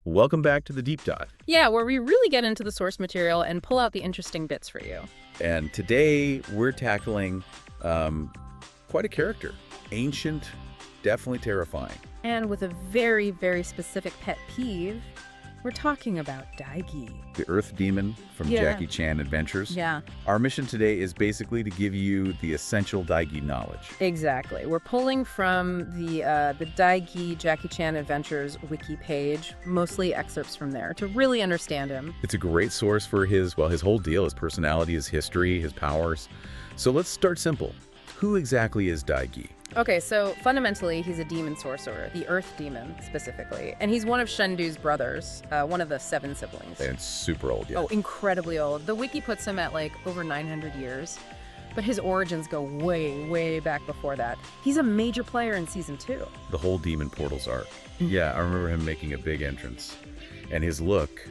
Welcome back to the Deep Dive. Yeah, where we really get into the source material and pull out the interesting bits for you. And today we're tackling quite a character. Ancient, definitely terrifying. And with a very, very specific pet peeve, we're talking about Dai Gui. The Earth Demon from Jackie Chan Adventures. Yeah. Our mission today is basically to give you the essential Dai Gui knowledge. Exactly. We're pulling from the Dai Gui Jackie Chan Adventures wiki page, mostly excerpts from there, to really understand him. It's a great source for his whole deal, his personality, his history, his powers. So let's start simple. Who exactly is Dai Gui? Okay, so fundamentally, he's a demon sorcerer, the Earth Demon specifically. And he's one of Shendu's brothers, one of the 7 siblings. And super old, yeah. Oh, incredibly old. The wiki puts him at like over 900 years, but his origins go way, way back before that. He's a major player in Season 2. The whole Demon Portals arc. Yeah, I remember him making a big entrance. And his look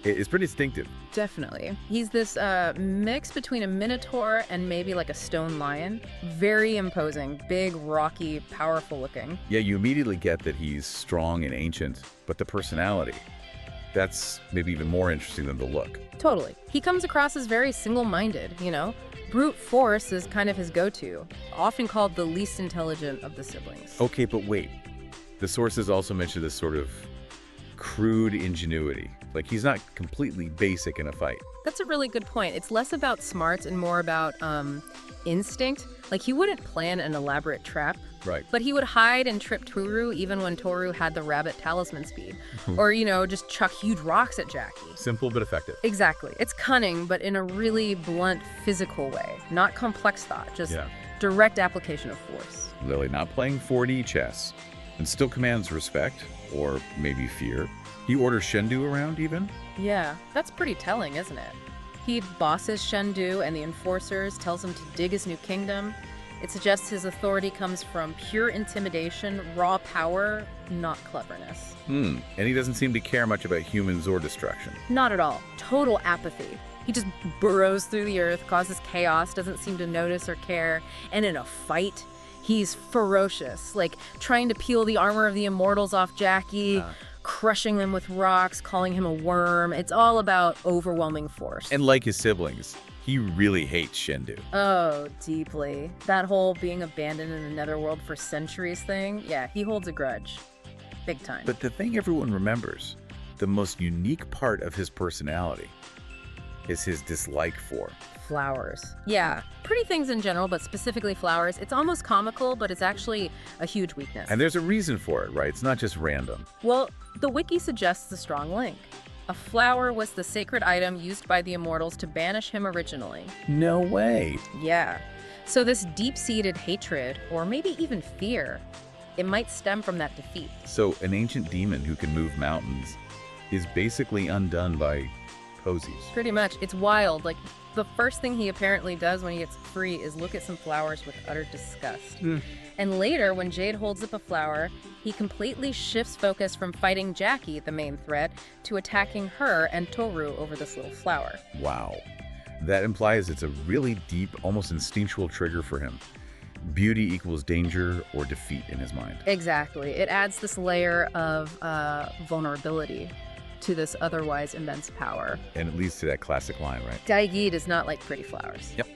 is pretty distinctive. Definitely. He's this mix between a minotaur and maybe like a stone lion. Very imposing, big, rocky, powerful looking. Yeah, you immediately get that he's strong and ancient, but the personality, that's maybe even more interesting than the look. Totally. He comes across as very single-minded, you know? Brute force is kind of his go-to, often called the least intelligent of the siblings. Okay, but wait. The sources also mention this sort of crude ingenuity. Like, he's not completely basic in a fight. That's a really good point. It's less about smarts and more about instinct. Like, he wouldn't plan an elaborate trap. Right. But he would hide and trip Toru even when Toru had the rabbit talisman speed. Or, you know, just chuck huge rocks at Jackie. Simple but effective. Exactly. It's cunning, but in a really blunt, physical way. Not complex thought, just direct application of force. Lily not playing 4D chess and still commands respect, or maybe fear. He orders Shendu around even? Yeah, that's pretty telling, isn't it? He bosses Shendu and the enforcers, tells him to dig his new kingdom. It suggests his authority comes from pure intimidation, raw power, not cleverness. And he doesn't seem to care much about humans or destruction. Not at all. Total apathy. He just burrows through the earth, causes chaos, doesn't seem to notice or care. And in a fight, he's ferocious, like trying to peel the armor of the immortals off Jackie, crushing them with rocks, calling him a worm. It's all about overwhelming force. And like his siblings, he really hates Shendu. Oh, deeply. That whole being abandoned in the netherworld for centuries thing, yeah, he holds a grudge. Big time. But the thing everyone remembers, the most unique part of his personality, is his dislike for flowers. Yeah, pretty things in general, but specifically flowers. It's almost comical, but it's actually a huge weakness. And there's a reason for it, right? It's not just random. Well, the wiki suggests a strong link. A flower was the sacred item used by the immortals to banish him originally. No way. Yeah. So this deep-seated hatred, or maybe even fear, it might stem from that defeat. So an ancient demon who can move mountains is basically undone by posies. Pretty much. It's wild. Like, the first thing he apparently does when he gets free is look at some flowers with utter disgust. And later, when Jade holds up a flower, he completely shifts focus from fighting Jackie, the main threat, to attacking her and Toru over this little flower. Wow. That implies it's a really deep, almost instinctual trigger for him. Beauty equals danger or defeat in his mind. Exactly. It adds this layer of vulnerability to this otherwise immense power. And it leads to that classic line, right? Dai Gui does not like pretty flowers. Yep.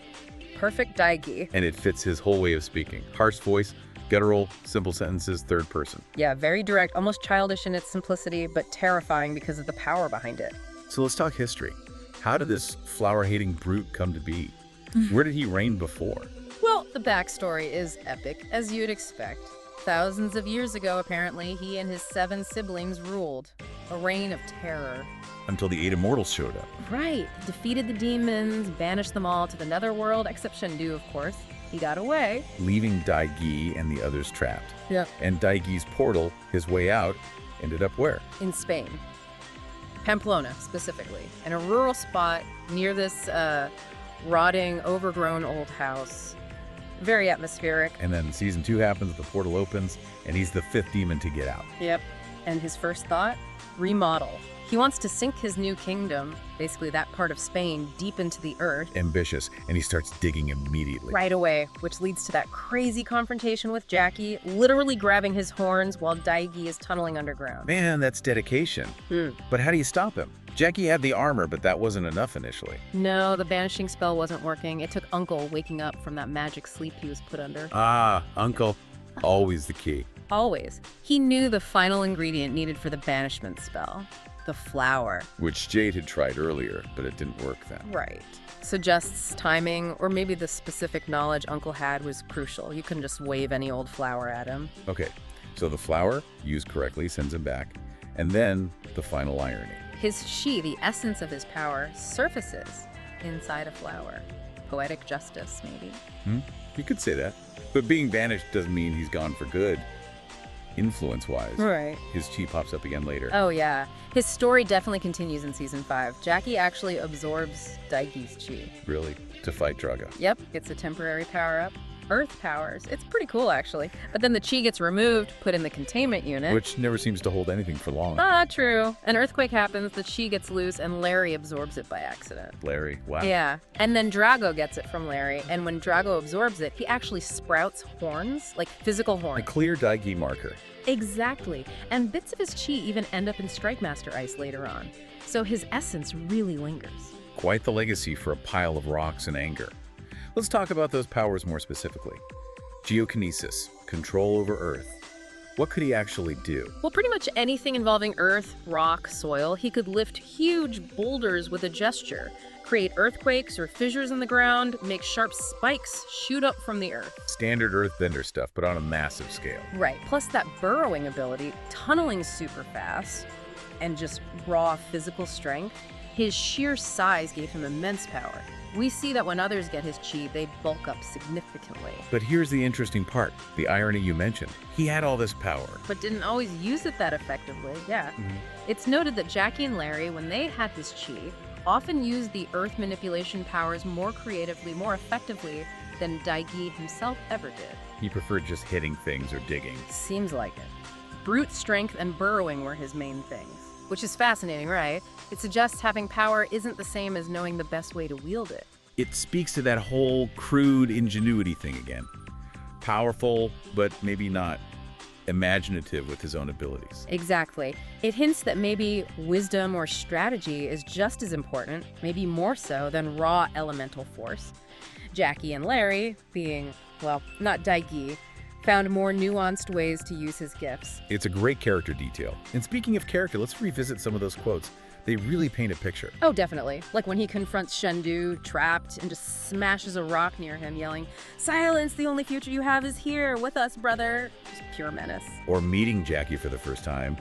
Perfect Dai Gui. And it fits his whole way of speaking. Harsh voice, guttural, simple sentences, third person. Yeah, very direct, almost childish in its simplicity, but terrifying because of the power behind it. So let's talk history. How did this flower-hating brute come to be? Where did he reign before? Well, the backstory is epic, as you'd expect. Thousands of years ago, apparently, he and his 7 siblings ruled. A reign of terror. Until the 8 immortals showed up. Right. Defeated the demons, banished them all to the netherworld, except Shendu, of course. He got away. Leaving Dai Gui and the others trapped. Yeah. And Dai Gui's portal, his way out, ended up where? In Spain. Pamplona, specifically. In a rural spot near this rotting, overgrown old house. Very atmospheric. And then season 2 happens, the portal opens, and he's the 5th demon to get out. Yep. And his first thought? Remodel. He wants to sink his new kingdom, basically that part of Spain, deep into the earth. Ambitious, and he starts digging immediately. Right away, which leads to that crazy confrontation with Jackie, literally grabbing his horns while Dai Gui is tunneling underground. Man, that's dedication. But how do you stop him? Jackie had the armor, but that wasn't enough initially. No, the banishing spell wasn't working. It took Uncle waking up from that magic sleep he was put under. Ah, Uncle. Always the key. Always. He knew the final ingredient needed for the banishment spell. The flower. Which Jade had tried earlier, but it didn't work then. Right. Suggests timing, or maybe the specific knowledge Uncle had was crucial. You couldn't just wave any old flower at him. Okay, so the flower, used correctly, sends him back. And then the final irony. His chi, the essence of his power, surfaces inside a flower. Poetic justice, maybe. You could say that. But being banished doesn't mean he's gone for good. Influence-wise, Right. his chi pops up again later. Oh, yeah. His story definitely continues in Season 5. Jackie actually absorbs Dai Gui's chi. Really, to fight Drago. Yep, it's a temporary power-up. Earth powers. It's pretty cool, actually. But then the chi gets removed, put in the containment unit. Which never seems to hold anything for long. Ah, true. An earthquake happens, the chi gets loose, and Larry absorbs it by accident. Larry, wow. Yeah, and then Drago gets it from Larry, and when Drago absorbs it, he actually sprouts horns, like physical A horns. clear Dai Gui marker. Exactly. And bits of his chi even end up in Strike Master ice later on. So his essence really lingers. Quite the legacy for a pile of rocks and anger. Let's talk about those powers more specifically. Geokinesis, control over Earth. What could he actually do? Well, pretty much anything involving earth, rock, soil. He could lift huge boulders with a gesture, create earthquakes or fissures in the ground, make sharp spikes shoot up from the earth. Standard earthbender stuff, but on a massive scale. Right. Plus that burrowing ability, tunneling super fast, and just raw physical strength. His sheer size gave him immense power. We see that when others get his chi, they bulk up significantly. But here's the interesting part, the irony you mentioned. He had all this power. But didn't always use it that effectively, yeah. It's noted that Jackie and Larry, when they had his chi, often used the earth manipulation powers more creatively, more effectively than Dai Gui himself ever did. He preferred just hitting things or digging. Seems like it. Brute strength and burrowing were his main things. Which is fascinating, right? It suggests having power isn't the same as knowing the best way to wield it. It speaks to that whole crude ingenuity thing again. Powerful, but maybe not imaginative with his own abilities. Exactly. It hints that maybe wisdom or strategy is just as important, maybe more so, than raw elemental force. Jackie and Larry, being, well, not Dai Gui, found more nuanced ways to use his gifts. It's a great character detail. And speaking of character, let's revisit some of those quotes. They really paint a picture. Oh, definitely. Like when he confronts Shendu, trapped, and just smashes a rock near him, yelling, "Silence, the only future you have is here, with us, brother." Just pure menace. Or meeting Jackie for the first time.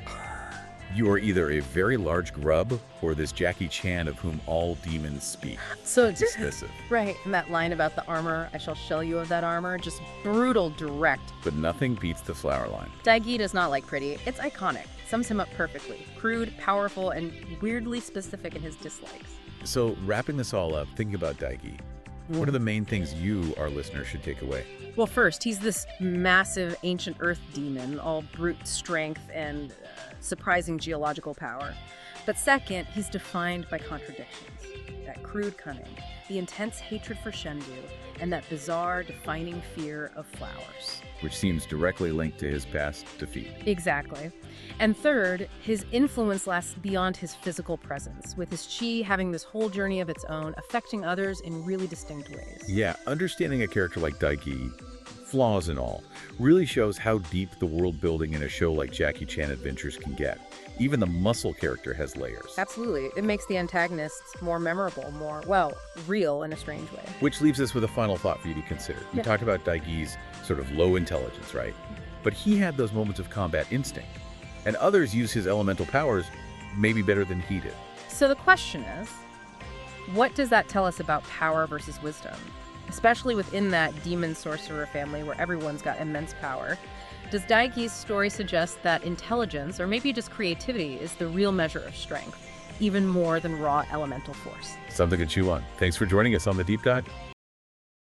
You are either a very large grub or this Jackie Chan of whom all demons speak. So Dismissive. Right, and that line about the armor, "I shall shell you of that armor," just brutal, direct. But nothing beats the flower line. Dai Gui does not like pretty. It's iconic. Sums him up perfectly. Crude, powerful, and weirdly specific in his dislikes. So wrapping this all up, thinking about Dai Gui, what are the main things you, our listeners, should take away? Well, first, he's this massive ancient earth demon, all brute strength and surprising geological power. But second, he's defined by contradictions. That crude cunning, the intense hatred for Shendu, and that bizarre, defining fear of flowers. Which seems directly linked to his past defeat. Exactly. And third, his influence lasts beyond his physical presence, with his chi having this whole journey of its own, affecting others in really distinct ways. Yeah, understanding a character like Dai Gui, flaws and all, really shows how deep the world building in a show like Jackie Chan Adventures can get. Even the muscle character has layers. Absolutely. It makes the antagonists more memorable, more, well, real in a strange way. Which leaves us with a final thought for you to consider. We talked about Dai Gui's sort of low intelligence, right? But he had those moments of combat instinct. And others use his elemental powers maybe better than he did. So the question is, what does that tell us about power versus wisdom? Especially within that demon sorcerer family where everyone's got immense power. Does Dai Gui's story suggest that intelligence, or maybe just creativity, is the real measure of strength, even more than raw elemental force? Something to chew on. Thanks for joining us on The Deep Dive.